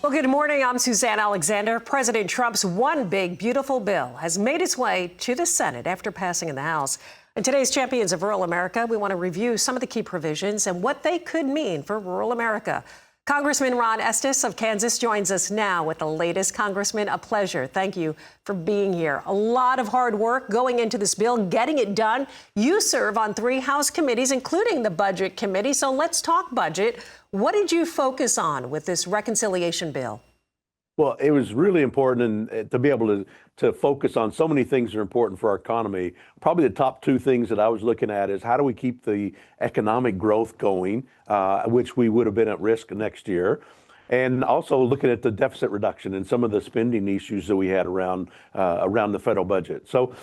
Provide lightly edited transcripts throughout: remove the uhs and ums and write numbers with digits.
Well, good morning. I'm Suzanne Alexander. President Trump's one big, beautiful bill has made its way to the Senate after passing in the House. In today's Champions of Rural America, we want to review some of the key provisions and what they could mean for rural America. Congressman Ron Estes of Kansas joins us now with the latest. Congressman, a pleasure. Thank you for being here. A lot of hard work going into this bill, getting it done. You serve on 3 House committees, including the Budget Committee. So let's talk budget. What did you focus on with this reconciliation bill? Well, it was really important to be able to focus on so many things that are important for our economy. Probably the top 2 things that I was looking at is how do we keep the economic growth going, which we would have been at risk next year. And also looking at the deficit reduction and some of the spending issues that we had around the federal budget. So,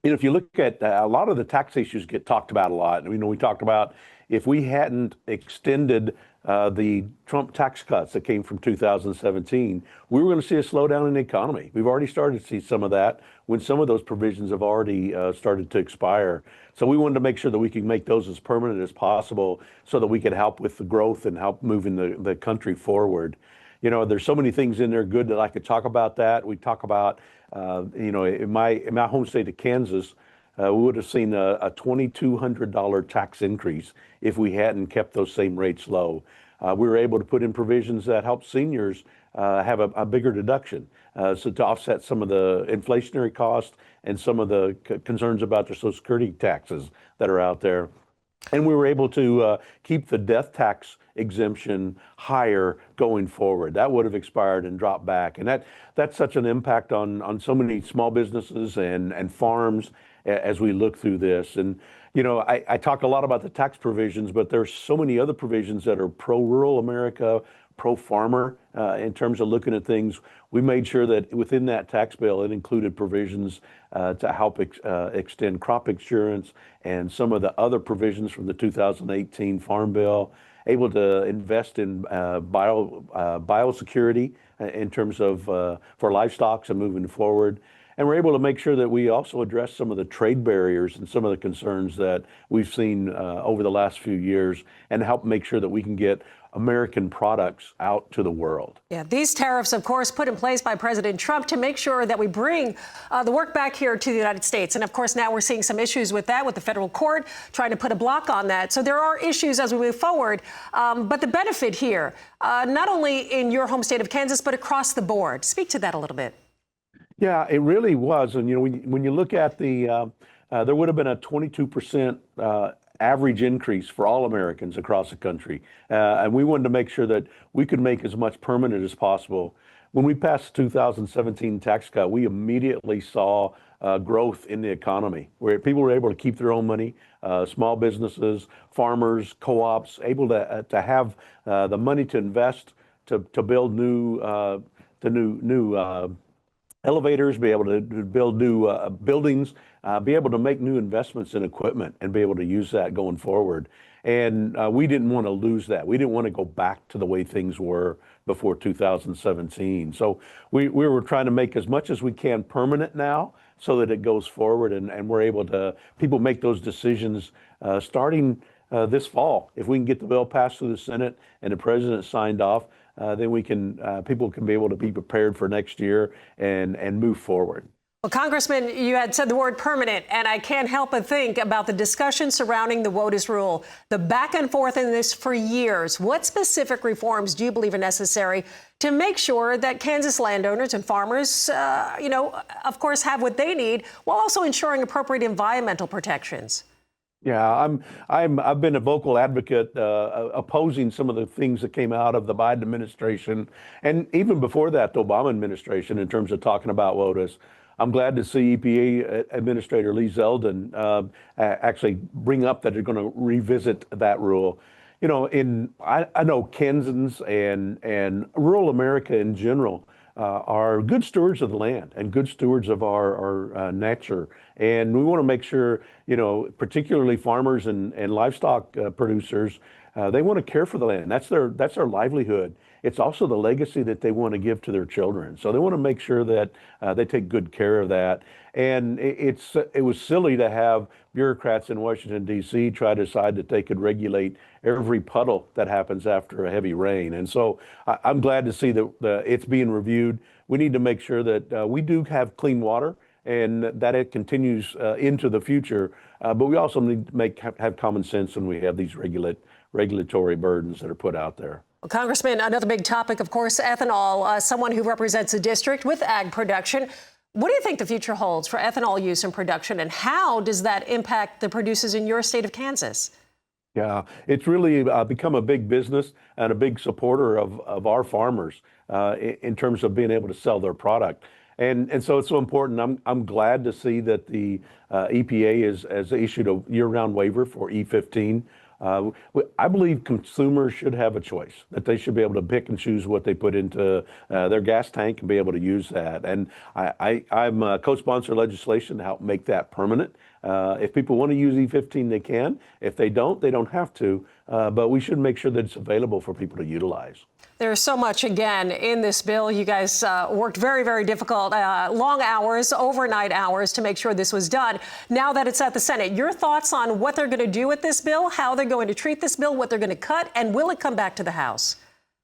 if you look at a lot of the tax issues get talked about a lot. We talked about if we hadn't extended the Trump tax cuts that came from 2017, we were going to see a slowdown in the economy. We've already started to see some of that when some of those provisions have already started to expire. So we wanted to make sure that we could make those as permanent as possible so that we could help with the growth and help moving the country forward. There's so many things in there good that I could talk about that. We talk about, in my home state of Kansas, we would have seen a $2,200 tax increase if we hadn't kept those same rates low. We were able to put in provisions that help seniors have a bigger deduction, so to offset some of the inflationary costs and some of the concerns about their Social Security taxes that are out there. And we were able to keep the death tax exemption higher going forward. That would have expired and dropped back. And that's such an impact on so many small businesses and farms as we look through this. And, I talk a lot about the tax provisions, but there's so many other provisions that are pro-rural America, pro-farmer in terms of looking at things. We made sure that within that tax bill, it included provisions to help extend crop insurance and some of the other provisions from the 2018 Farm Bill, able to invest in biosecurity in terms of for livestock and moving forward. And we're able to make sure that we also address some of the trade barriers and some of the concerns that we've seen over the last few years and help make sure that we can get American products out to the world. Yeah, these tariffs, of course, put in place by President Trump to make sure that we bring the work back here to the United States. And of course, now we're seeing some issues with that, with the federal court trying to put a block on that. So there are issues as we move forward. But the benefit here, not only in your home state of Kansas, but across the board. Speak to that a little bit. Yeah, it really was. And, when you look at there would have been a 22% average increase for all Americans across the country. And we wanted to make sure that we could make as much permanent as possible. When we passed the 2017 tax cut, we immediately saw growth in the economy where people were able to keep their own money, small businesses, farmers, co-ops, able to have the money to invest, to build new elevators, be able to build new buildings, be able to make new investments in equipment and be able to use that going forward. And we didn't want to lose that. We didn't want to go back to the way things were before 2017. So we were trying to make as much as we can permanent now so that it goes forward and we're able to, people make those decisions starting this fall. If we can get the bill passed through the Senate and the president signed off, then we can people can be able to be prepared for next year and move forward. Well, Congressman, you had said the word permanent, and I can't help but think about the discussion surrounding the WOTUS rule, the back and forth in this for years. What specific reforms do you believe are necessary to make sure that Kansas landowners and farmers, of course, have what they need while also ensuring appropriate environmental protections? Yeah, I've been a vocal advocate opposing some of the things that came out of the Biden administration, and even before that, the Obama administration, in terms of talking about WOTUS. I'm glad to see EPA Administrator Lee Zeldin actually bring up that they're going to revisit that rule. I know Kansans and rural America in general are good stewards of the land and good stewards of our nature And we want to make sure, particularly farmers and livestock producers, they want to care for the land. That's their livelihood. It's also the legacy that they want to give to their children. So they want to make sure that they take good care of that. And it was silly to have bureaucrats in Washington, D.C. try to decide that they could regulate every puddle that happens after a heavy rain. And so I'm glad to see that it's being reviewed. We need to make sure that we do have clean water and that it continues into the future. But we also need to have common sense when we have these regulatory burdens that are put out there. Well, Congressman, another big topic, of course, ethanol. Someone who represents a district with ag production. What do you think the future holds for ethanol use and production, and how does that impact the producers in your state of Kansas? Yeah, it's really become a big business and a big supporter of our farmers in terms of being able to sell their product. And so it's so important. I'm glad to see that the EPA has issued a year-round waiver for E15. I believe consumers should have a choice, that they should be able to pick and choose what they put into their gas tank and be able to use that. And I'm co-sponsor legislation to help make that permanent. If people want to use E15, they can. If they don't have to. But we should make sure that it's available for people to utilize. There's so much, again, in this bill. You guys worked very, very difficult, long hours, overnight hours to make sure this was done. Now that it's at the Senate, your thoughts on what they're going to do with this bill, how they're going to treat this bill, what they're going to cut, and will it come back to the House?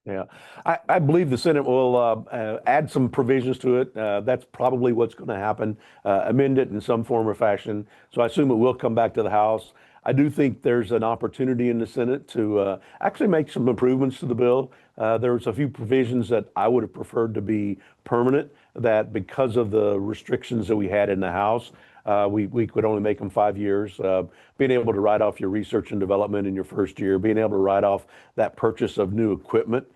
Yeah, I believe the Senate will add some provisions to it. That's probably what's going to happen, amend it in some form or fashion. So I assume it will come back to the House. I do think there's an opportunity in the Senate to actually make some improvements to the bill. There's a few provisions that I would have preferred to be permanent, that because of the restrictions that we had in the House, we could only make them 5 years. Being able to write off your research and development in your first year, being able to write off that purchase of new equipment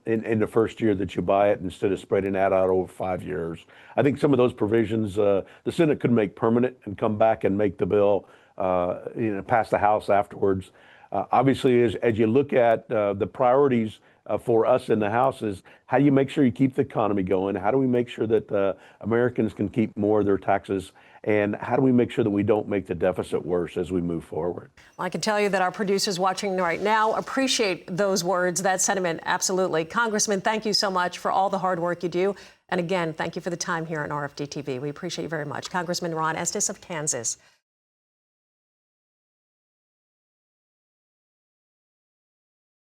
in the first year that you buy it instead of spreading that out over 5 years. I think some of those provisions the Senate could make permanent and come back and make the bill pass the House afterwards. Obviously, as you look at the priorities for us in the House is how do you make sure you keep the economy going? How do we make sure that Americans can keep more of their taxes? And how do we make sure that we don't make the deficit worse as we move forward? Well, I can tell you that our producers watching right now appreciate those words, that sentiment, absolutely. Congressman, thank you so much for all the hard work you do. And again, thank you for the time here on RFD TV. We appreciate you very much. Congressman Ron Estes of Kansas.